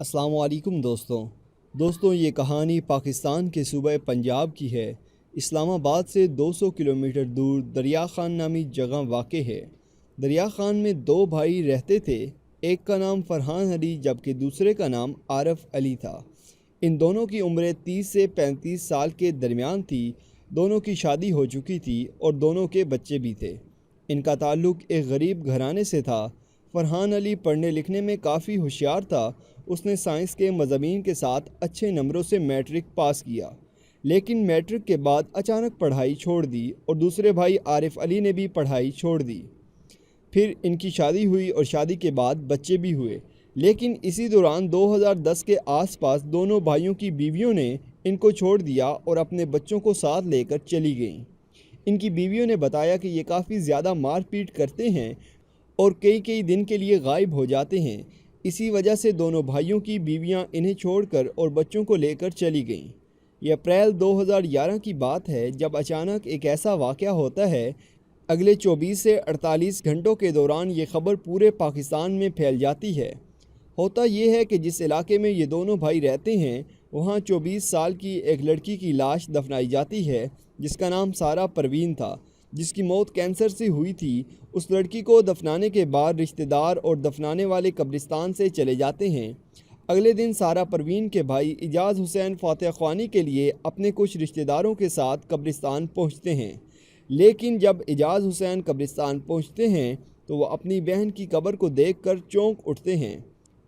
السلام علیکم دوستوں یہ کہانی پاکستان کے صوبہ پنجاب کی ہے۔ اسلام آباد سے 200 کلومیٹر دور دریا خان نامی جگہ واقع ہے۔ دریا خان میں دو بھائی رہتے تھے، ایک کا نام فرحان علی جبکہ دوسرے کا نام عارف علی تھا۔ ان دونوں کی عمریں 30 سے 35 سال کے درمیان تھی۔ دونوں کی شادی ہو چکی تھی اور دونوں کے بچے بھی تھے۔ ان کا تعلق ایک غریب گھرانے سے تھا۔ فرحان علی پڑھنے لکھنے میں کافی ہوشیار تھا۔ اس نے سائنس کے مضامین کے ساتھ اچھے نمبروں سے میٹرک پاس کیا، لیکن میٹرک کے بعد اچانک پڑھائی چھوڑ دی اور دوسرے بھائی عارف علی نے بھی پڑھائی چھوڑ دی۔ پھر ان کی شادی ہوئی اور شادی کے بعد بچے بھی ہوئے، لیکن اسی دوران 2010 کے آس پاس دونوں بھائیوں کی بیویوں نے ان کو چھوڑ دیا اور اپنے بچوں کو ساتھ لے کر چلی گئیں۔ ان کی بیویوں نے بتایا کہ یہ کافی زیادہ مار پیٹ کرتے ہیں اور کئی دن کے لیے غائب ہو جاتے ہیں۔ اسی وجہ سے دونوں بھائیوں کی بیویاں انہیں چھوڑ کر اور بچوں کو لے کر چلی گئیں۔ یہ اپریل 2011 کی بات ہے جب اچانک ایک ایسا واقعہ ہوتا ہے۔ اگلے 24 سے 48 گھنٹوں کے دوران یہ خبر پورے پاکستان میں پھیل جاتی ہے۔ ہوتا یہ ہے کہ جس علاقے میں یہ دونوں بھائی رہتے ہیں وہاں 24 سال کی ایک لڑکی کی لاش دفنائی جاتی ہے جس کا نام سارہ پروین تھا، جس کی موت کینسر سے ہوئی تھی۔ اس لڑکی کو دفنانے کے بعد رشتہ دار اور دفنانے والے قبرستان سے چلے جاتے ہیں۔ اگلے دن سارہ پروین کے بھائی اعجاز حسین فاتح خوانی کے لیے اپنے کچھ رشتہ داروں کے ساتھ قبرستان پہنچتے ہیں، لیکن جب اعجاز حسین قبرستان پہنچتے ہیں تو وہ اپنی بہن کی قبر کو دیکھ کر چونک اٹھتے ہیں۔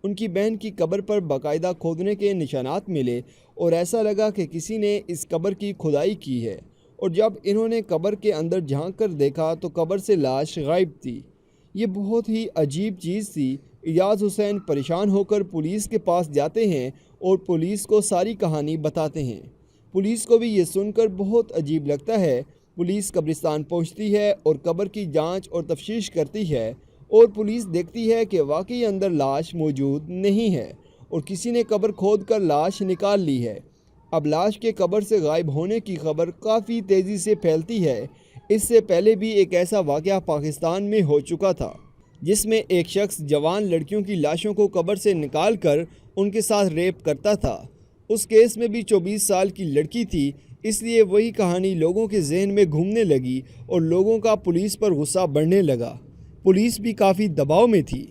ان کی بہن کی قبر پر باقاعدہ کھودنے کے نشانات ملے اور ایسا لگا کہ کسی نے اس قبر کی کھدائی کی ہے، اور جب انہوں نے قبر کے اندر جھانک کر دیکھا تو قبر سے لاش غائب تھی۔ یہ بہت ہی عجیب چیز تھی۔ اعجاز حسین پریشان ہو کر پولیس کے پاس جاتے ہیں اور پولیس کو ساری کہانی بتاتے ہیں۔ پولیس کو بھی یہ سن کر بہت عجیب لگتا ہے۔ پولیس قبرستان پہنچتی ہے اور قبر کی جانچ اور تفتیش کرتی ہے، اور پولیس دیکھتی ہے کہ واقعی اندر لاش موجود نہیں ہے اور کسی نے قبر کھود کر لاش نکال لی ہے۔ اب لاش کے قبر سے غائب ہونے کی خبر کافی تیزی سے پھیلتی ہے۔ اس سے پہلے بھی ایک ایسا واقعہ پاکستان میں ہو چکا تھا جس میں ایک شخص جوان لڑکیوں کی لاشوں کو قبر سے نکال کر ان کے ساتھ ریپ کرتا تھا۔ اس کیس میں بھی 24 سال کی لڑکی تھی، اس لیے وہی کہانی لوگوں کے ذہن میں گھومنے لگی اور لوگوں کا پولیس پر غصہ بڑھنے لگا۔ پولیس بھی کافی دباؤ میں تھی،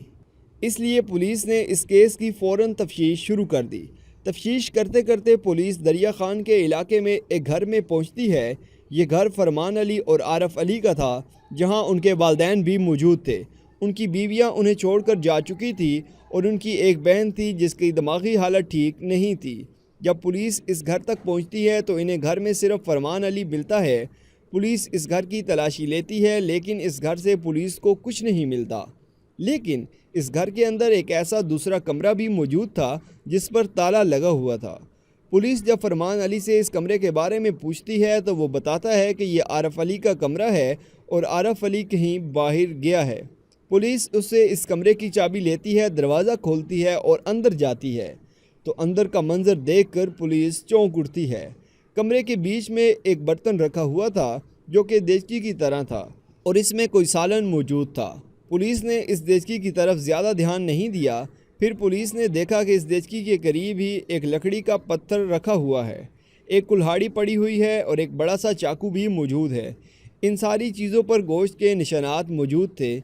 اس لیے پولیس نے اس کیس کی فوراً تفتیش شروع کر دی۔ تفتیش کرتے کرتے پولیس دریا خان کے علاقے میں ایک گھر میں پہنچتی ہے۔ یہ گھر فرحان علی اور عارف علی کا تھا، جہاں ان کے والدین بھی موجود تھے۔ ان کی بیویاں انہیں چھوڑ کر جا چکی تھی اور ان کی ایک بہن تھی جس کی دماغی حالت ٹھیک نہیں تھی۔ جب پولیس اس گھر تک پہنچتی ہے تو انہیں گھر میں صرف فرحان علی ملتا ہے۔ پولیس اس گھر کی تلاشی لیتی ہے لیکن اس گھر سے پولیس کو کچھ نہیں ملتا، لیکن اس گھر کے اندر ایک ایسا دوسرا کمرہ بھی موجود تھا جس پر تالا لگا ہوا تھا۔ پولیس جب فرحان علی سے اس کمرے کے بارے میں پوچھتی ہے تو وہ بتاتا ہے کہ یہ عارف علی کا کمرہ ہے اور عارف علی کہیں باہر گیا ہے۔ پولیس اس سے اس کمرے کی چابی لیتی ہے، دروازہ کھولتی ہے اور اندر جاتی ہے تو اندر کا منظر دیکھ کر پولیس چونک اٹھتی ہے۔ کمرے کے بیچ میں ایک برتن رکھا ہوا تھا جو کہ دیگچی کی طرح تھا اور اس میں کوئی سالن موجود تھا۔ پولیس نے اس دیگچی کی طرف زیادہ دھیان نہیں دیا۔ پھر پولیس نے دیکھا کہ اس دیگچی کے قریب ہی ایک لکڑی کا پتھر رکھا ہوا ہے، ایک کلہاڑی پڑی ہوئی ہے اور ایک بڑا سا چاقو بھی موجود ہے۔ ان ساری چیزوں پر گوشت کے نشانات موجود تھے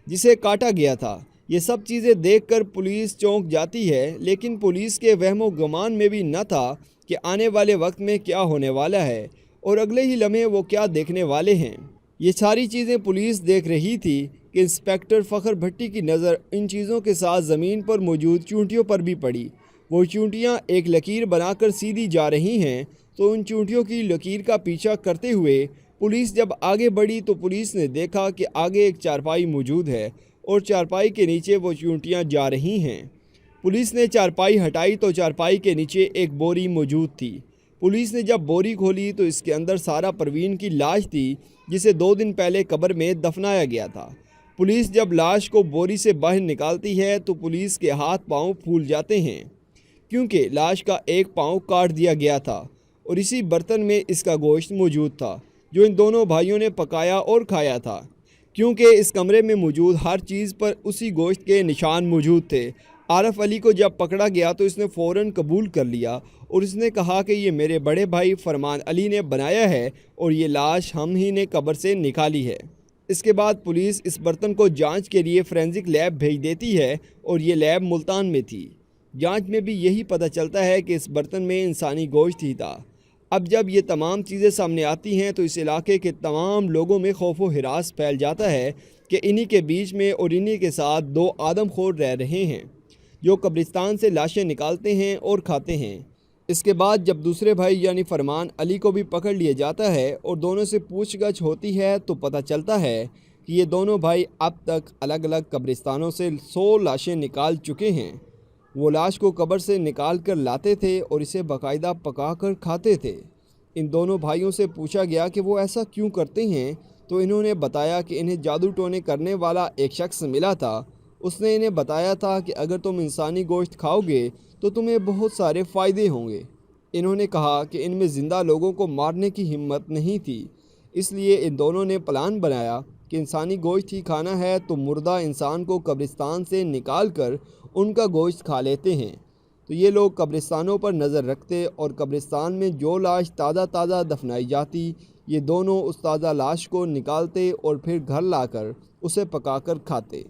جسے کاٹا گیا تھا۔ یہ سب چیزیں دیکھ کر پولیس چونک جاتی ہے، لیکن پولیس کے وہم و گمان میں بھی نہ تھا کہ آنے والے وقت میں کیا ہونے والا ہے اور اگلے ہی لمحے وہ کیا دیکھنے والے ہیں۔ یہ ساری چیزیں پولیس دیکھ رہی تھی کہ انسپکٹر فخر بھٹی کی نظر ان چیزوں کے ساتھ زمین پر موجود چونٹیوں پر بھی پڑی۔ وہ چونٹیاں ایک لکیر بنا کر سیدھی جا رہی ہیں تو ان چونٹیوں کی لکیر کا پیچھا کرتے ہوئے پولیس جب آگے بڑھی تو پولیس نے دیکھا کہ آگے ایک چارپائی موجود ہے اور چارپائی کے نیچے وہ چونٹیاں جا رہی ہیں۔ پولیس نے چارپائی ہٹائی تو چارپائی کے نیچے ایک بوری موجود تھی۔ پولیس نے جب بوری کھولی تو اس کے اندر سارہ پروین کی لاش تھی جسے 2 دن پہلے قبر میں دفنایا گیا تھا۔ پولیس جب لاش کو بوری سے باہر نکالتی ہے تو پولیس کے ہاتھ پاؤں پھول جاتے ہیں کیونکہ لاش کا ایک پاؤں کاٹ دیا گیا تھا اور اسی برتن میں اس کا گوشت موجود تھا جو ان دونوں بھائیوں نے پکایا اور کھایا تھا۔ کیونکہ اس کمرے میں موجود ہر چیز پر اسی گوشت کے نشان موجود تھے عارف علی کو جب پکڑا گیا تو اس نے فوراً قبول کر لیا اور اس نے کہا کہ یہ میرے بڑے بھائی فرمان علی نے بنایا ہے اور یہ لاش ہم ہی نے قبر سے نکالی ہے۔ اس کے بعد پولیس اس برتن کو جانچ کے لیے فورینزک لیب بھیج دیتی ہے اور یہ لیب ملتان میں تھی۔ جانچ میں بھی یہی پتہ چلتا ہے کہ اس برتن میں انسانی گوشت ہی تھا۔ اب جب یہ تمام چیزیں سامنے آتی ہیں تو اس علاقے کے تمام لوگوں میں خوف و ہراس پھیل جاتا ہے کہ انہی کے بیچ میں اور انہی کے ساتھ دو آدم خور رہ رہے ہیں جو قبرستان سے لاشیں نکالتے ہیں اور کھاتے ہیں۔ اس کے بعد جب دوسرے بھائی یعنی فرمان علی کو بھی پکڑ لیا جاتا ہے اور دونوں سے پوچھ گچھ ہوتی ہے تو پتہ چلتا ہے کہ یہ دونوں بھائی اب تک الگ الگ قبرستانوں سے 100 لاشیں نکال چکے ہیں۔ وہ لاش کو قبر سے نکال کر لاتے تھے اور اسے باقاعدہ پکا کر کھاتے تھے۔ ان دونوں بھائیوں سے پوچھا گیا کہ وہ ایسا کیوں کرتے ہیں تو انہوں نے بتایا کہ انہیں جادو ٹونے کرنے والا ایک شخص ملا تھا۔ اس نے انہیں بتایا تھا کہ اگر تم انسانی گوشت کھاؤ گے تو تمہیں بہت سارے فائدے ہوں گے۔ انہوں نے کہا کہ ان میں زندہ لوگوں کو مارنے کی ہمت نہیں تھی، اس لیے ان دونوں نے پلان بنایا کہ انسانی گوشت ہی کھانا ہے تو مردہ انسان کو قبرستان سے نکال کر ان کا گوشت کھا لیتے ہیں۔ تو یہ لوگ قبرستانوں پر نظر رکھتے اور قبرستان میں جو لاش تازہ دفنائی جاتی یہ دونوں اس تازہ لاش کو نکالتے اور پھر گھر لا کر اسے پکا کر کھاتے۔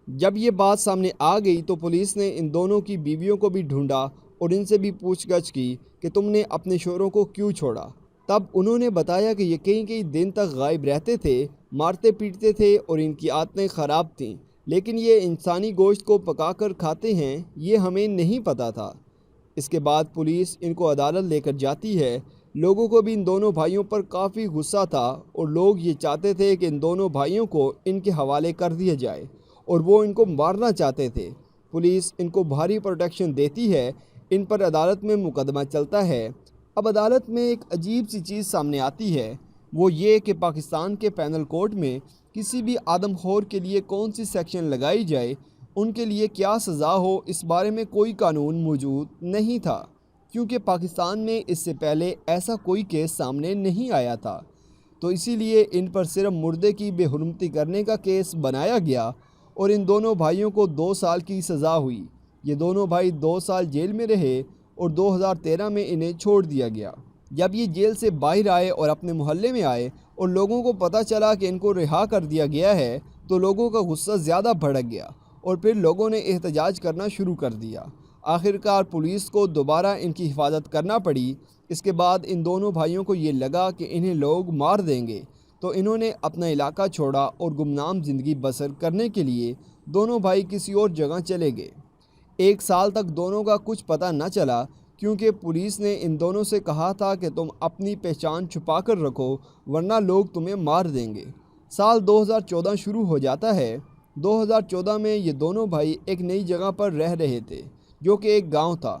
جب یہ بات سامنے آ گئی تو پولیس نے ان دونوں کی بیویوں کو بھی ڈھونڈا اور ان سے بھی پوچھ گچھ کی کہ تم نے اپنے شوہروں کو کیوں چھوڑا۔ تب انہوں نے بتایا کہ یہ کئی دن تک غائب رہتے تھے، مارتے پیٹتے تھے اور ان کی عادتیں خراب تھیں، لیکن یہ انسانی گوشت کو پکا کر کھاتے ہیں یہ ہمیں نہیں پتہ تھا۔ اس کے بعد پولیس ان کو عدالت لے کر جاتی ہے۔ لوگوں کو بھی ان دونوں بھائیوں پر کافی غصہ تھا اور لوگ یہ چاہتے تھے کہ ان دونوں بھائیوں کو ان کے حوالے کر دیا جائے اور وہ ان کو مارنا چاہتے تھے۔ پولیس ان کو بھاری پروٹیکشن دیتی ہے، ان پر عدالت میں مقدمہ چلتا ہے۔ اب عدالت میں ایک عجیب سی چیز سامنے آتی ہے، وہ یہ کہ پاکستان کے پینل کورٹ میں کسی بھی آدم خور کے لیے کون سی سیکشن لگائی جائے، ان کے لیے کیا سزا ہو، اس بارے میں کوئی قانون موجود نہیں تھا، کیونکہ پاکستان میں اس سے پہلے ایسا کوئی کیس سامنے نہیں آیا تھا۔ تو اسی لیے ان پر صرف مردے کی بے حرمتی کرنے کا کیس بنایا گیا اور ان دونوں بھائیوں کو 2 سال کی سزا ہوئی۔ یہ دونوں بھائی 2 سال جیل میں رہے اور 2013 میں انہیں چھوڑ دیا گیا۔ جب یہ جیل سے باہر آئے اور اپنے محلے میں آئے اور لوگوں کو پتہ چلا کہ ان کو رہا کر دیا گیا ہے تو لوگوں کا غصہ زیادہ بھڑک گیا اور پھر لوگوں نے احتجاج کرنا شروع کر دیا۔ آخرکار پولیس کو دوبارہ ان کی حفاظت کرنا پڑی۔ اس کے بعد ان دونوں بھائیوں کو یہ لگا کہ انہیں لوگ مار دیں گے تو انہوں نے اپنا علاقہ چھوڑا اور گمنام زندگی بسر کرنے کے لیے دونوں بھائی کسی اور جگہ چلے گئے۔ 1 سال تک دونوں کا کچھ پتہ نہ چلا کیونکہ پولیس نے ان دونوں سے کہا تھا کہ تم اپنی پہچان چھپا کر رکھو ورنہ لوگ تمہیں مار دیں گے۔ سال 2014 شروع ہو جاتا ہے۔ 2014 میں یہ دونوں بھائی ایک نئی جگہ پر رہ رہے تھے جو کہ ایک گاؤں تھا۔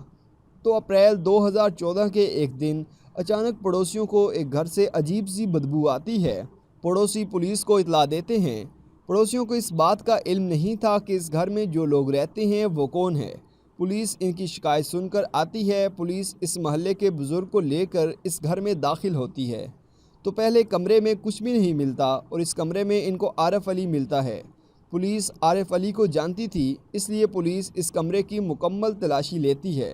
تو اپریل 2014 کے ایک دن اچانک پڑوسیوں کو ایک گھر سے عجیب سی بدبو آتی ہے۔ پڑوسی پولیس کو اطلاع دیتے ہیں۔ پڑوسیوں کو اس بات کا علم نہیں تھا کہ اس گھر میں جو لوگ رہتے ہیں وہ کون ہے۔ پولیس ان کی شکایت سن کر آتی ہے۔ پولیس اس محلے کے بزرگ کو لے کر اس گھر میں داخل ہوتی ہے تو پہلے کمرے میں کچھ بھی نہیں ملتا اور اس کمرے میں ان کو عارف علی ملتا ہے۔ پولیس عارف علی کو جانتی تھی، اس لیے پولیس اس کمرے کی مکمل تلاشی لیتی ہے،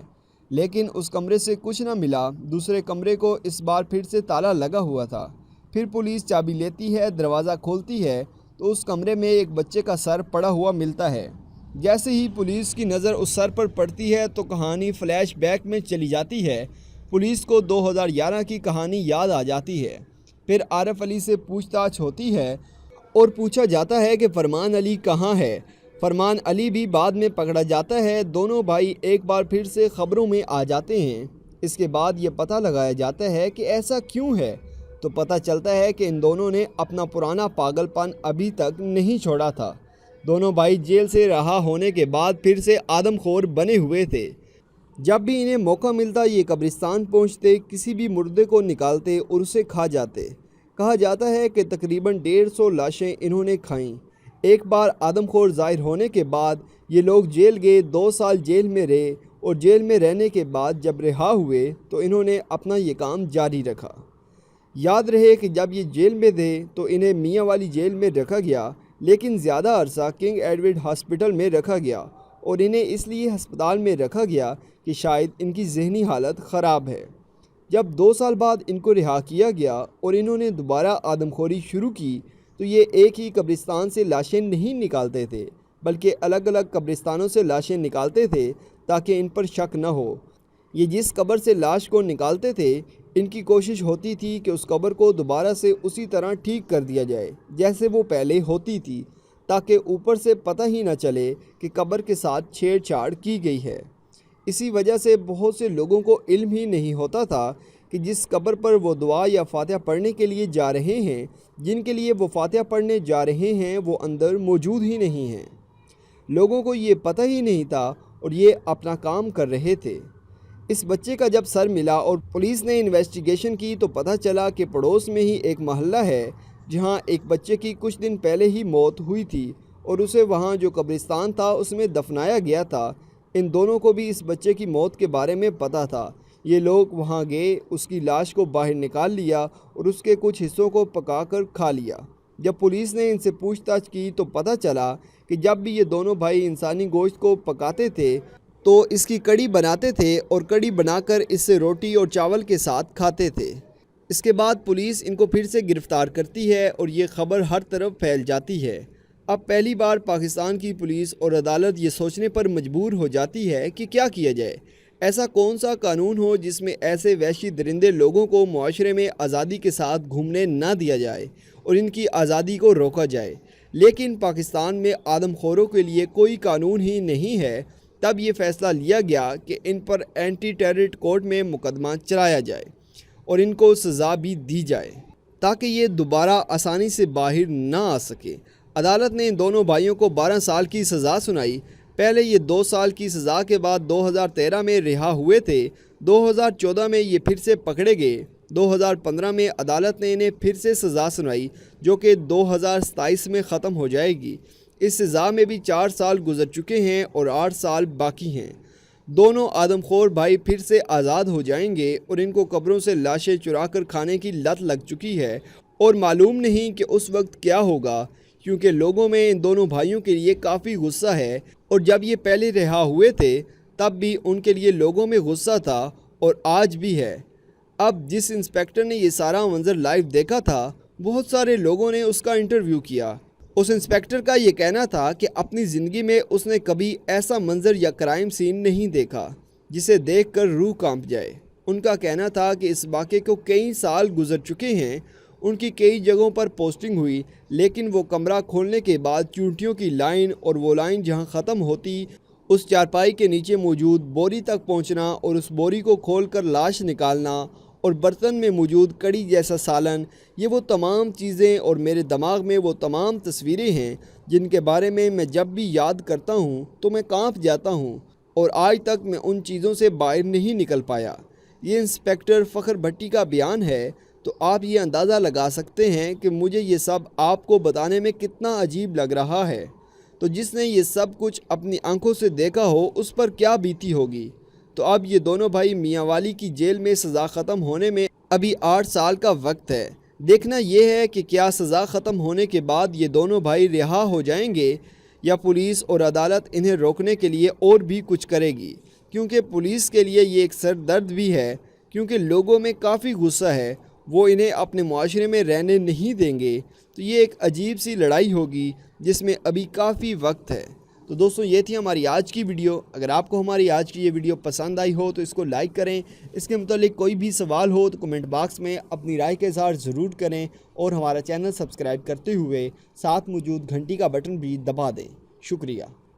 لیکن اس کمرے سے کچھ نہ ملا۔ دوسرے کمرے کو اس بار پھر سے تالا لگا ہوا تھا۔ پھر پولیس چابی لیتی ہے، دروازہ کھولتی ہے تو اس کمرے میں ایک بچے کا سر پڑا ہوا ملتا ہے۔ جیسے ہی پولیس کی نظر اس سر پر پڑتی ہے تو کہانی فلیش بیک میں چلی جاتی ہے۔ پولیس کو 2011 کی کہانی یاد آ جاتی ہے۔ پھر عارف علی سے پوچھ تاچھ ہوتی ہے اور پوچھا جاتا ہے کہ فرمان علی کہاں ہے۔ فرمان علی بھی بعد میں پکڑا جاتا ہے۔ دونوں بھائی ایک بار پھر سے خبروں میں آ جاتے ہیں۔ اس کے بعد یہ پتہ لگایا جاتا ہے کہ ایسا کیوں ہے تو پتہ چلتا ہے کہ ان دونوں نے اپنا پرانا پاگل پن ابھی تک نہیں چھوڑا تھا۔ دونوں بھائی جیل سے رہا ہونے کے بعد پھر سے آدم خور بنے ہوئے تھے۔ جب بھی انہیں موقع ملتا یہ قبرستان پہنچتے، کسی بھی مردے کو نکالتے اور اسے کھا جاتے۔ کہا جاتا ہے کہ تقریباً 150 لاشیں انہوں نے کھائیں۔ ایک بار آدم خور ظاہر ہونے کے بعد یہ لوگ جیل گئے، 2 سال جیل میں رہے اور جیل میں رہنے کے بعد جب رہا ہوئے تو انہوں نے اپنا یہ کام جاری رکھا۔ یاد رہے کہ جب یہ جیل میں تھے تو انہیں میاں والی جیل میں رکھا گیا، لیکن زیادہ عرصہ کنگ ایڈورڈ ہاسپٹل میں رکھا گیا اور انہیں اس لیے ہسپتال میں رکھا گیا کہ شاید ان کی ذہنی حالت خراب ہے۔ جب 2 سال بعد ان کو رہا کیا گیا اور انہوں نے دوبارہ آدم خوری شروع کی تو یہ ایک ہی قبرستان سے لاشیں نہیں نکالتے تھے بلکہ الگ الگ قبرستانوں سے لاشیں نکالتے تھے تاکہ ان پر شک نہ ہو۔ یہ جس قبر سے لاش کو نکالتے تھے ان کی کوشش ہوتی تھی کہ اس قبر کو دوبارہ سے اسی طرح ٹھیک کر دیا جائے جیسے وہ پہلے ہوتی تھی، تاکہ اوپر سے پتہ ہی نہ چلے کہ قبر کے ساتھ چھیڑ چھاڑ کی گئی ہے۔ اسی وجہ سے بہت سے لوگوں کو علم ہی نہیں ہوتا تھا کہ جس قبر پر وہ دعا یا فاتحہ پڑھنے کے لیے جا رہے ہیں، جن کے لیے وہ فاتحہ پڑھنے جا رہے ہیں، وہ اندر موجود ہی نہیں ہیں۔ لوگوں کو یہ پتہ ہی نہیں تھا اور یہ اپنا کام کر رہے تھے۔ اس بچے کا جب سر ملا اور پولیس نے انویسٹیگیشن کی تو پتہ چلا کہ پڑوس میں ہی ایک محلہ ہے جہاں ایک بچے کی کچھ دن پہلے ہی موت ہوئی تھی اور اسے وہاں جو قبرستان تھا اس میں دفنایا گیا تھا۔ ان دونوں کو بھی اس بچے کی موت کے بارے میں پتہ تھا۔ یہ لوگ وہاں گئے، اس کی لاش کو باہر نکال لیا اور اس کے کچھ حصوں کو پکا کر کھا لیا۔ جب پولیس نے ان سے پوچھ تاچھ کی تو پتہ چلا کہ جب بھی یہ دونوں بھائی انسانی گوشت کو پکاتے تھے تو اس کی کڑی بناتے تھے اور کڑی بنا کر اس سے روٹی اور چاول کے ساتھ کھاتے تھے۔ اس کے بعد پولیس ان کو پھر سے گرفتار کرتی ہے اور یہ خبر ہر طرف پھیل جاتی ہے۔ اب پہلی بار پاکستان کی پولیس اور عدالت یہ سوچنے پر مجبور ہو جاتی ہے کہ کیا کیا جائے۔ ایسا کون سا قانون ہو جس میں ایسے وحشی درندے لوگوں کو معاشرے میں آزادی کے ساتھ گھومنے نہ دیا جائے اور ان کی آزادی کو روکا جائے۔ لیکن پاکستان میں آدم خوروں کے لیے کوئی قانون ہی نہیں ہے۔ تب یہ فیصلہ لیا گیا کہ ان پر اینٹی ٹیرر کورٹ میں مقدمہ چلایا جائے اور ان کو سزا بھی دی جائے تاکہ یہ دوبارہ آسانی سے باہر نہ آ سکے۔ عدالت نے ان دونوں بھائیوں کو 12 سال کی سزا سنائی۔ پہلے یہ 2 سال کی سزا کے بعد 2013 میں رہا ہوئے تھے۔ 2014 میں یہ پھر سے پکڑے گئے۔ 2015 میں عدالت نے انہیں پھر سے سزا سنائی جو کہ 2027 میں ختم ہو جائے گی۔ اس سزا میں بھی 4 سال گزر چکے ہیں اور 8 سال باقی ہیں۔ دونوں آدم خور بھائی پھر سے آزاد ہو جائیں گے اور ان کو قبروں سے لاشیں چرا کر کھانے کی لت لگ چکی ہے اور معلوم نہیں کہ اس وقت کیا ہوگا، کیونکہ لوگوں میں ان دونوں بھائیوں کے لیے کافی غصہ ہے اور جب یہ پہلے رہا ہوئے تھے تب بھی ان کے لیے لوگوں میں غصہ تھا اور آج بھی ہے۔ اب جس انسپیکٹر نے یہ سارا منظر لائیو دیکھا تھا، بہت سارے لوگوں نے اس کا انٹرویو کیا۔ اس انسپیکٹر کا یہ کہنا تھا کہ اپنی زندگی میں اس نے کبھی ایسا منظر یا کرائم سین نہیں دیکھا جسے دیکھ کر روح کانپ جائے۔ ان کا کہنا تھا کہ اس واقعے کو کئی سال گزر چکے ہیں، ان کی کئی جگہوں پر پوسٹنگ ہوئی، لیکن وہ کمرہ کھولنے کے بعد چونٹیوں کی لائن اور وہ لائن جہاں ختم ہوتی اس چارپائی کے نیچے موجود بوری تک پہنچنا اور اس بوری کو کھول کر لاش نکالنا اور برتن میں موجود کڑی جیسا سالن، یہ وہ تمام چیزیں اور میرے دماغ میں وہ تمام تصویریں ہیں جن کے بارے میں جب بھی یاد کرتا ہوں تو میں کانپ جاتا ہوں اور آج تک میں ان چیزوں سے باہر نہیں نکل پایا۔ یہ انسپیکٹر فخر بھٹی کا بیان ہے۔ تو آپ یہ اندازہ لگا سکتے ہیں کہ مجھے یہ سب آپ کو بتانے میں کتنا عجیب لگ رہا ہے۔ تو جس نے یہ سب کچھ اپنی آنکھوں سے دیکھا ہو اس پر کیا بیتی ہوگی۔ تو اب یہ دونوں بھائی میاں والی کی جیل میں سزا ختم ہونے میں ابھی 8 سال کا وقت ہے۔ دیکھنا یہ ہے کہ کیا سزا ختم ہونے کے بعد یہ دونوں بھائی رہا ہو جائیں گے یا پولیس اور عدالت انہیں روکنے کے لیے اور بھی کچھ کرے گی، کیونکہ پولیس کے لیے یہ ایک سر درد بھی ہے، کیونکہ لوگوں میں کافی غصہ ہے، وہ انہیں اپنے معاشرے میں رہنے نہیں دیں گے۔ تو یہ ایک عجیب سی لڑائی ہوگی جس میں ابھی کافی وقت ہے۔ تو دوستوں یہ تھی ہماری آج کی ویڈیو۔ اگر آپ کو ہماری آج کی یہ ویڈیو پسند آئی ہو تو اس کو لائک کریں۔ اس کے متعلق کوئی بھی سوال ہو تو کمنٹ باکس میں اپنی رائے کا اظہار ضرور کریں اور ہمارا چینل سبسکرائب کرتے ہوئے ساتھ موجود گھنٹی کا بٹن بھی دبا دیں۔ شکریہ۔